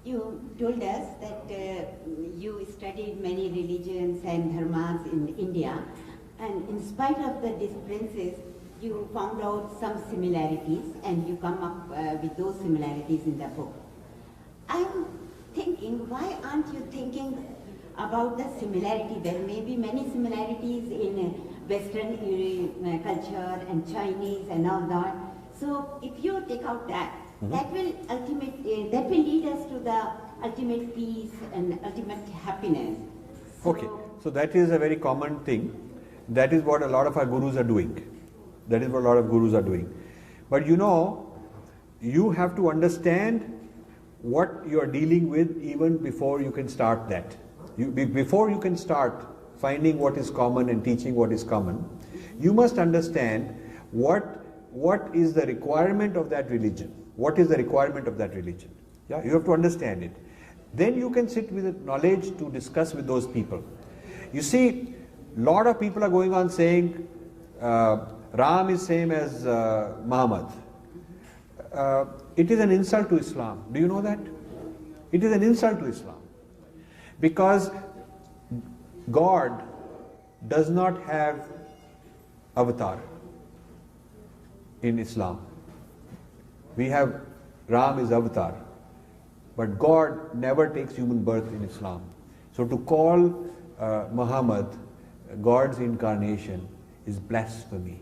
You told us that you studied many religions and dharmas in India, and in spite of the differences, you found out some similarities, and you come up with those similarities in the book. I'm thinking, why aren't you thinking about the similarity? There may be many similarities in Western culture and Chinese and all that. So if you take out that, that will lead us to the ultimate peace and ultimate happiness. So, okay, so that is a very common thing. That is what a lot of our gurus are doing. That is what a lot of gurus are doing. But you know, you have to understand what you are dealing with even before you can start that. Before you can start finding what is common and teaching what is common, you must understand what is the requirement of that religion. What is the requirement of that religion? Yeah, you have to understand it. Then you can sit with knowledge to discuss with those people. You see, a lot of people are going on saying Ram is same as Muhammad. It is an insult to Islam. Do you know that? It is an insult to Islam. Because God does not have avatar in Islam. We have Ram is avatar, but God never takes human birth in Islam. So to call Muhammad God's incarnation is blasphemy.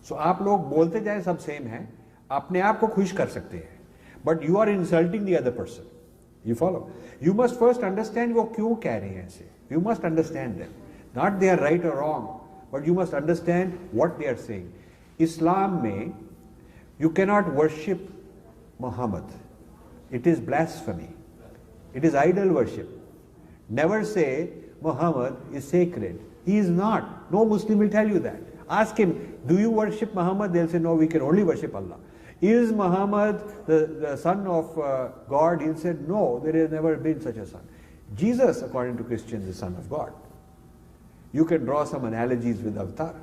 So आप लोग बोलते जाए सब same है, अपने आप को खुश कर सकते हैं, but you are insulting the other person. You follow? You must first understand वो क्यों कह रहे हैं ऐसे. You must understand them. Not they are right or wrong, but you must understand what they are saying. Islam में you cannot worship Muhammad. It is blasphemy. It is idol worship. Never say Muhammad is sacred. He is not. No Muslim will tell you that. Ask him, do you worship Muhammad? They'll say, no, we can only worship Allah. Is Muhammad the son of God? He'll say, no, there has never been such a son. Jesus, according to Christians, is the son of God. You can draw some analogies with Avatar.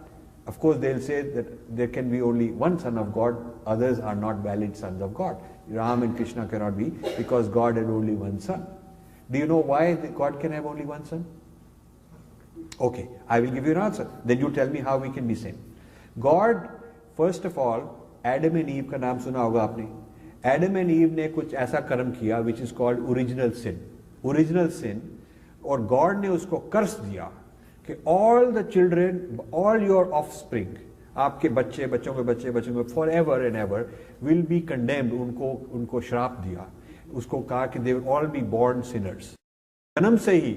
Of course, they'll say that there can be only one son of God, others are not valid sons of God. Ram and Krishna cannot be because God had only one son. Do you know why God can have only one son? Okay, I will give you an answer. Then you tell me how we can be same. God, first of all, Adam and Eve का नाम सुना होगा आपने. Adam and Eve ने कुछ ऐसा कर्म किया which is called original sin. Original sin, और God ने उसको कर्स दिया कि all the children, all your offspring, आपके बच्चे, बच्चों के बच्चे, बच्चों के forever and ever will be condemned. उनको श्राप दिया. उसको कहा कि they will all be born sinners. जन्म से ही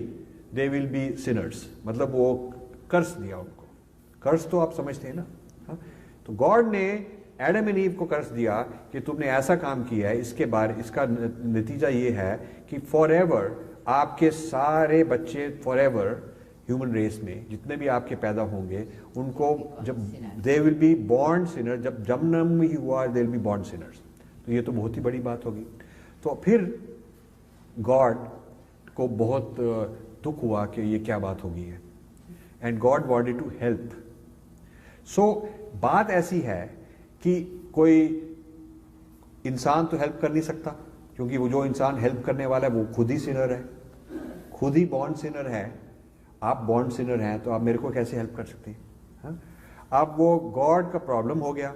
they will be sinners. मतलब वो कर्स दिया उनको. कर्स तो आप समझते हैं ना? हाँ? तो गॉड ने एडम एंड ईव को कर्स दिया कि तुमने ऐसा काम किया है, इसके बारे इसका नतीजा ये है कि फॉरएवर आपके सारे बच्चे फॉरएवर ह्यूमन रेस में जितने भी आपके पैदा होंगे उनको जब they will be born Sinner, जब जन्म ही हुआ they will be born Sinners. तो ये तो बहुत ही बड़ी बात होगी. तो फिर गॉड को बहुत दुख हुआ कि ये क्या बात होगी है, and God wanted to help. So बात ऐसी है कि कोई इंसान तो हेल्प कर नहीं सकता, क्योंकि वो जो इंसान हेल्प करने वाला है वो खुद ही सिनर है, खुद ही बॉर्न सिनर है. आप बॉर्न सिनर हैं तो आप मेरे को कैसे हेल्प कर सकते हैं? हाँ? अब वो गॉड का प्रॉब्लम हो गया.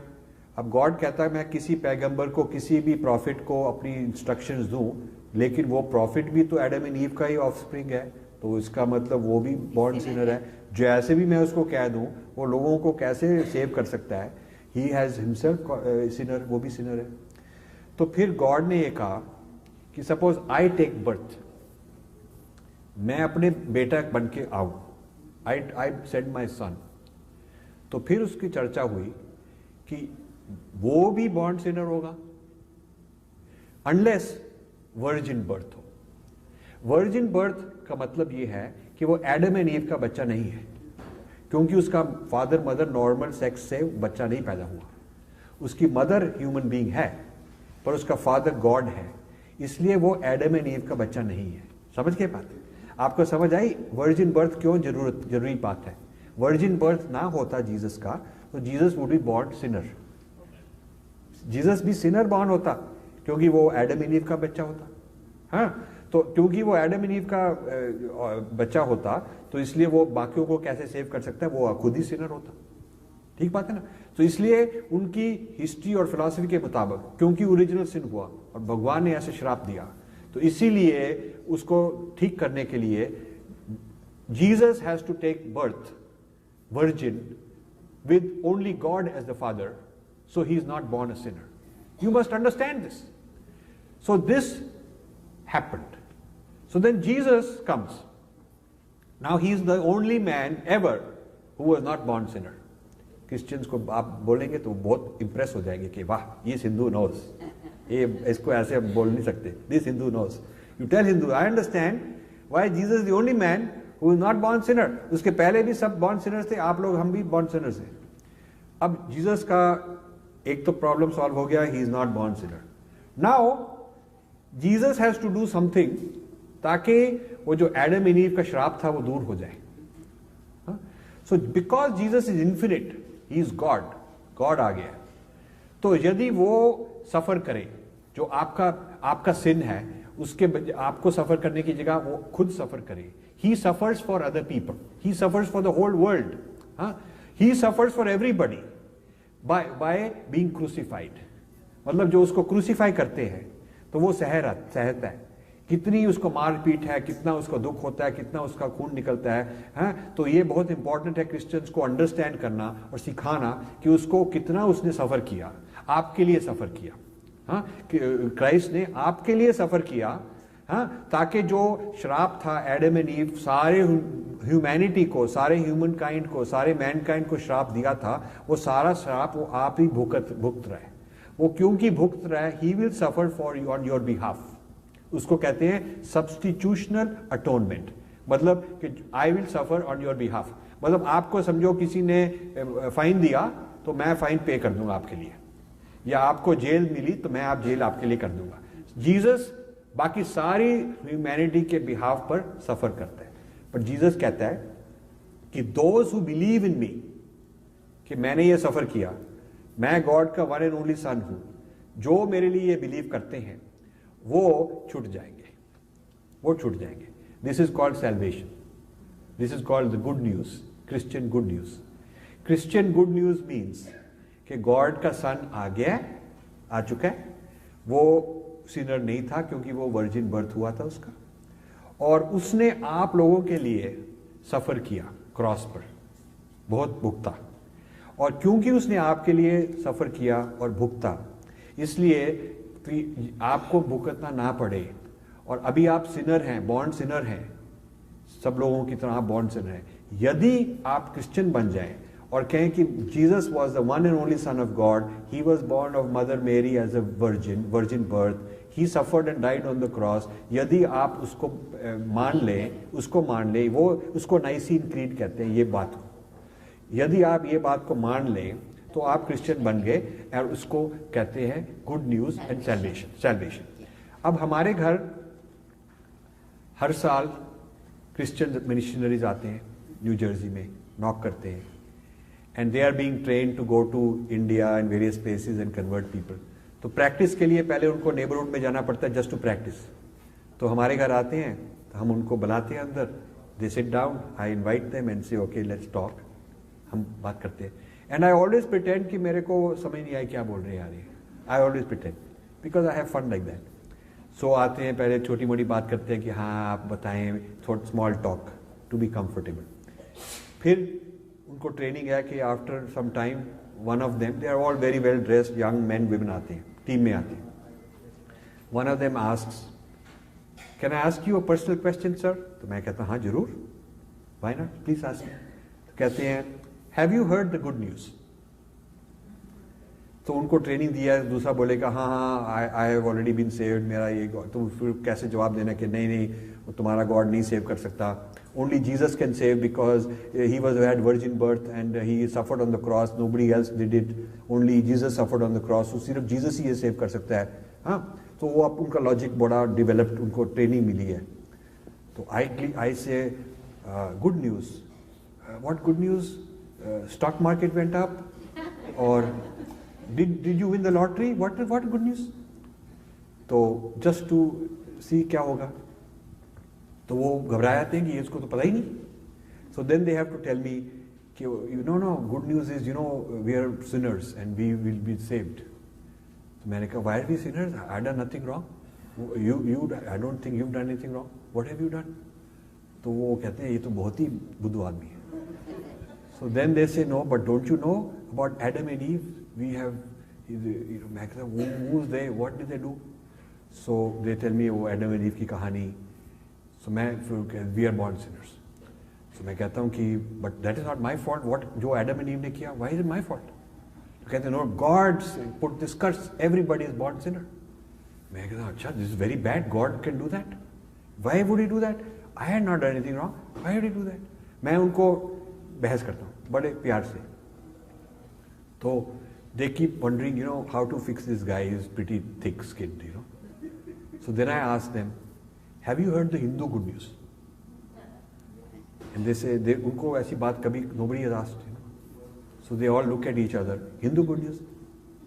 अब गॉड कहता है मैं किसी पैगंबर को, किसी भी प्रॉफिट को अपनी इंस्ट्रक्शंस दूं, लेकिन वो प्रॉफिट भी तो एडम एंड ईव का ही ऑफस्प्रिंग है, तो इसका मतलब वो भी बॉर्न सिनर है. जैसे भी मैं उसको कह दूं वो लोगों को कैसे सेव कर सकता है? ही हैज हिमसेल्फ सिनर, वो भी सिनर है. तो फिर गॉड ने ये कहा कि सपोज आई टेक बर्थ, मैं अपने बेटा बन के आऊं, आई सेंड माई सन. तो फिर उसकी चर्चा हुई कि वो भी बॉर्न सिनर होगा अनलेस वर्जिन बर्थ हो. वर्जिन बर्थ का मतलब ये है कि वो एडम एंड ईव का बच्चा नहीं है, क्योंकि उसका फादर मदर नॉर्मल सेक्स से बच्चा नहीं पैदा हुआ. उसकी मदर ह्यूमन बीइंग है पर उसका फादर गॉड है, इसलिए वो एडम एंड ईव का बच्चा नहीं है. समझ के बात? आपको समझ आई वर्जिन बर्थ क्यों जरूरी बात है? वर्जिन बर्थ ना होता जीसस का तो Jesus would be born Sinner. Jesus भी सिनर बॉर्न होता क्योंकि वो एडम एंड ईव का बच्चा होता हाँ, तो क्योंकि वो एडम एंड ईव का बच्चा होता, तो इसलिए वो बाकियों को कैसे सेव कर सकता है, वो खुद ही सिनर होता। ठीक बात है ना। तो इसलिए उनकी हिस्ट्री और फिलॉसफी के मुताबिक, क्योंकि ओरिजिनल सिन हुआ और भगवान ने ऐसे श्राप दिया, तो इसीलिए उसको ठीक करने के लिए Jesus has to take birth virgin with only God as the father, so he is not born a sinner. You must understand this. So this happened. So then Jesus comes. Now he is the only man ever who was not born sinner. Christians को आप बोलेंगे तो बहुत impress हो जाएंगे कि वाह, ये Hindu knows. ये इसको ऐसे बोल नहीं सकते. This Hindu knows. You tell Hindu, I understand why Jesus is the only man who is not born sinner. उसके पहले भी सब born sinners थे, आप लोग हम भी born sinners हैं. अब Jesus का एक तो प्रॉब्लम सॉल्व हो गया, he is not born sinner. Now Jesus has to do something ताकि वो जो एडम एंड ईव का श्राप था वो दूर हो जाए. So because Jesus is infinite, he is God, God आ गया. तो यदि वो सफर करे, जो आपका सिन है उसके आपको सफर करने की जगह वो खुद सफर करे. He suffers for other people, he suffers for the whole world, he suffers for everybody by being crucified. मतलब जो उसको क्रूसीफाई करते हैं तो वो सहता है. कितनी उसको मारपीट है, कितना उसको दुख होता है, कितना उसका खून निकलता है. तो ये बहुत इंपॉर्टेंट है क्रिश्चियंस को अंडरस्टैंड करना और सिखाना कि उसको कितना उसने सफर किया, आपके लिए सफर किया. हाँ, क्राइस्ट ने आपके लिए सफर किया. हाँ, ताकि जो श्राप था एडम एंड ईव, सारे ह्यूमैनिटी को, सारे ह्यूमन काइंड को, सारे मैनकाइंड को श्राप दिया था, वो सारा श्राप वो आप ही भुगत रहे. वो क्योंकि भुगत रहा है, he will suffer for you on your behalf. उसको कहते हैं सब्स्टिट्यूशनल अटोनमेंट. मतलब कि I will suffer on your behalf. मतलब आपको समझो किसी ने फाइन दिया तो मैं फाइन पे कर दूंगा आपके लिए, या आपको जेल मिली तो मैं आप जेल आपके लिए कर दूंगा. जीसस बाकी सारी ह्यूमैनिटी के बिहाफ पर सफर करता है. पर जीसस कहता है कि दोज हु बिलीव इन मी, कि मैंने ये सफर किया, मैं गॉड का वन एंड ओनली सन हूं, जो मेरे लिए ये बिलीव करते हैं वो छूट जाएंगे, वो छूट जाएंगे. This is called salvation. This is called the good news, Christian good news. Christian good news means कि गॉड का सन आ गया, आ चुका है. वो सिनर नहीं था क्योंकि वो वर्जिन बर्थ हुआ था उसका, और उसने आप लोगों के लिए सफर किया क्रॉस पर, बहुत भुगता. और क्योंकि उसने आपके लिए सफर किया और भुगता, इसलिए आपको भुगतना ना पड़े. और अभी आप सिनर हैं, बॉर्न सिनर हैं, सब लोगों की तरह आप बॉर्न सिनर हैं. यदि आप क्रिश्चियन बन जाएं और कहें कि Jesus was the one and only son of God, he was born of mother Mary as a virgin birth, he suffered and died on the cross. यदि आप उसको मान लें, वो उसको नाइसीन क्रीड कहते हैं ये बात को. यदि आप ये बात को मान लें तो आप क्रिश्चियन बन गए, और उसको कहते हैं गुड न्यूज एंड सैल्वेशन. अब हमारे घर हर साल क्रिश्चियन मिशनरीज आते हैं न्यू जर्सी में, नॉक करते हैं, and they are being trained to go to India and various places and convert people. तो प्रैक्टिस के लिए पहले उनको नेबरहुड में जाना पड़ता है, जस्ट टू प्रैक्टिस. तो हमारे घर आते हैं तो हम उनको बुलाते हैं अंदर, they sit down, I invite them and से ओके लेट्स टॉक. हम बात करते हैं, एंड आई ऑलवेज प्रिटेंड कि मेरे को समझ नहीं आई क्या बोल रहे हैं यार ये. I always pretend because I have fun like that. So आते हैं, पहले छोटी मोटी बात करते हैं कि हाँ आप बताएं, थोड़ा small talk to be comfortable. फिर उनको ट्रेनिंग है कि after some time one of them, they are all very well dressed young man women आते हैं, टीम में आते हैं. One of them asks, can I ask you a personal question sir? तो मैं कहता हूँ हाँ जरूर, व्हाई नॉट, प्लीज आस्क. तो कहते हैं have you heard the good news? तो उनको ट्रेनिंग दिया है, दूसरा बोलेगा हाँ हाँ I have already been saved, मेरा ये. तो फिर कैसे जवाब देना कि नहीं नहीं वो तुम्हारा गॉड नहीं सेव कर सकता, only Jesus can save because he had virgin birth and he suffered on the cross, nobody else did it, only Jesus suffered on the cross, so सिर्फ Jesus ही ये सेव कर सकता है. हाँ, तो वो अब उनका लॉजिक बड़ा डेवलप्ड, उनको ट्रेनिंग मिली है. तो आई से good news, what good news? Stock market went up, और did you win the lottery? What good news? तो just to सी क्या होगा, तो वो घबरा जाते हैं कि इसको तो पता ही नहीं. So then they have to tell me कि you know good news is you know we are sinners and we will be saved. तो मैंने कहा why are we sinners, I done nothing wrong, you I don't think you done anything wrong, what have you done. तो वो कहते हैं ये तो बहुत ही बुद्धू आदमी है. So then they say, no, but don't you know about Adam and Eve? We have, मैं कहता हूँ, who's they? What did they do? So they tell me वो Adam and Eve की कहानी. So we are born sinners. So मैं कहता हूँ कि but that is not my fault. What जो Adam and Eve ने किया, why is it my fault? तो कहते हैं no, God put this curse. Everybody is born sinner. मैं कहता हूँ अच्छा, this is very bad. God can do that. Why would he do that? I had not done anything wrong. Why would he do that? मैं उनको बहस करता हूँ बड़े प्यार से. तो they keep wondering, you know, how to fix this guy. He's pretty thick-skinned, you know. So then I ask them, have you heard the Hindu good news? And they say, उनको ऐसी बात कभी nobody has asked. You know? So they all look at each other. Hindu good news?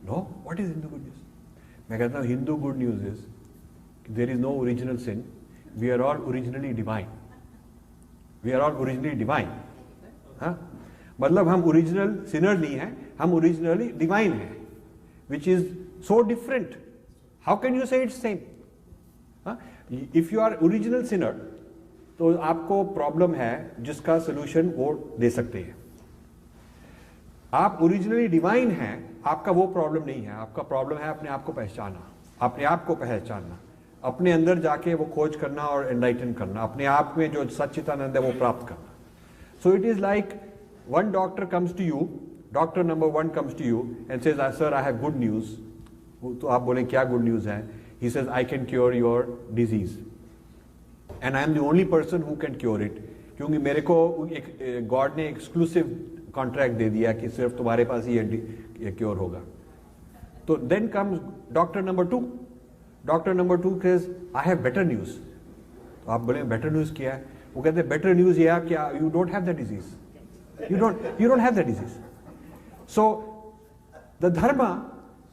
No. What is Hindu good news? मैं कहता हूँ Hindu good news is there is no original sin. We are all originally divine. We are all originally divine. हाँ? मतलब हम original Sinner नहीं हैं, हम originally divine हैं, which is so different. How can you say it's same? If you are original sinner तो आपको problem है जिसका सोल्यूशन वो दे सकते हैं. आप ओरिजिनली डिवाइन हैं, आपका वो प्रॉब्लम नहीं है. आपका प्रॉब्लम है अपने आप को पहचानना, अपने आप को पहचानना, अपने अंदर जाके वो खोज करना और एनलाइटन करना, अपने आप में जो सच्चिदानंद है वो प्राप्त करना. So it is like one doctor comes to you, doctor number 1 comes to you and says, sir, I have good news. तो आप बोले क्या good news है? He says, I can cure your disease. And I am the only person who can cure it. क्योंकि मेरे को God ने exclusive contract दे दिया कि सिर्फ तुम्हारे पास ही ये cure होगा. तो then comes doctor number 2. Doctor number 2 says, I have better news. तो आप बोले better news क्या है? वो कहते हैं बेटर न्यूज ये क्या, you don't have the disease, you don't have the disease. So the dharma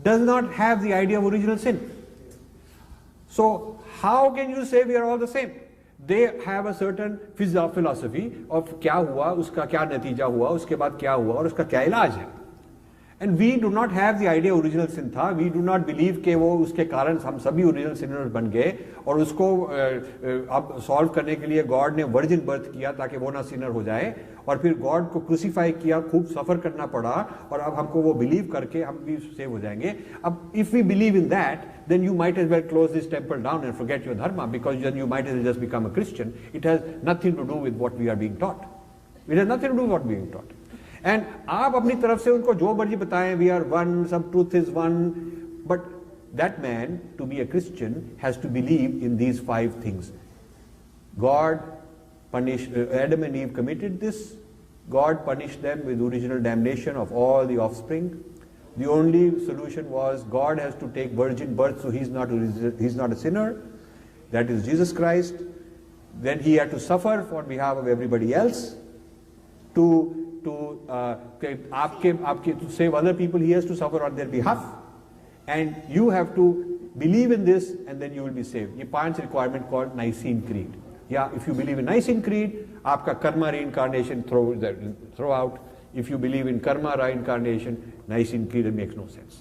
does not have the idea of original sin. So how can you say we are all the same? They have a certain philosophy of क्या हुआ, उसका क्या नतीजा हुआ, उसके बाद क्या हुआ और उसका क्या इलाज है. And we do not have the idea original sin था. वी डू नॉट बिलीव कि वो उसके कारण हम सभी ओरिजिनल सिनर्स बन गए और उसको अब सॉल्व करने के लिए गॉड ने वर्जिन बर्थ किया ताकि वो ना सिनर हो जाए, और फिर गॉड को क्रूसीफाई किया, खूब सफर करना पड़ा, और अब हमको वो बिलीव करके हम भी सेव हो जाएंगे. अब if we believe in that then you might as well close this temple down and forget your dharma, because then you might as well just become a Christian. It has nothing to do with what we are being taught. It has nothing to do with what we are being taught. And आप अपनी तरफ से उनको जो मर्जी बताएं, we are one, some truth is one, but that man, to be a Christian, has to believe in these 5 things. God punished, Adam and Eve committed this. God punished them with original damnation of all the offspring. The only solution was God has to take virgin birth, so he's not a sinner. That is Jesus Christ. Then he had to suffer for behalf of everybody else to save other people. He has to suffer on their behalf, and you have to believe in this, and then you will be saved. ये 5 requirement called Nicene Creed. Yeah, if you believe in Nicene Creed, आपका karma reincarnation throw out. If you believe in karma reincarnation, Nicene Creed makes no sense.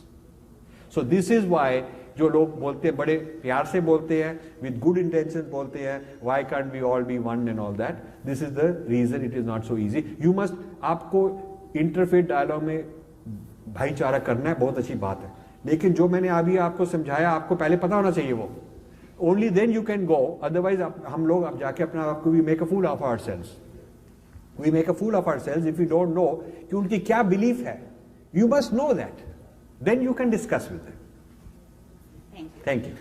So this is why जो लोग बोलते हैं, बड़े प्यार से बोलते हैं, with good intentions बोलते हैं, why can't we all be one and all that? This is the reason it is not so easy. You must, आपको interfaith dialogue में भाईचारा करना है, बहुत अच्छी बात है, लेकिन जो मैंने अभी आपको समझाया आपको पहले पता होना चाहिए वो. Only then you can go. Otherwise हम लोग अब जाके अपना आपको we make a fool of ourselves. We make a fool of ourselves if we don't know कि उनकी क्या belief है. You must know that. Then you can discuss with them. Thank you. Thank you.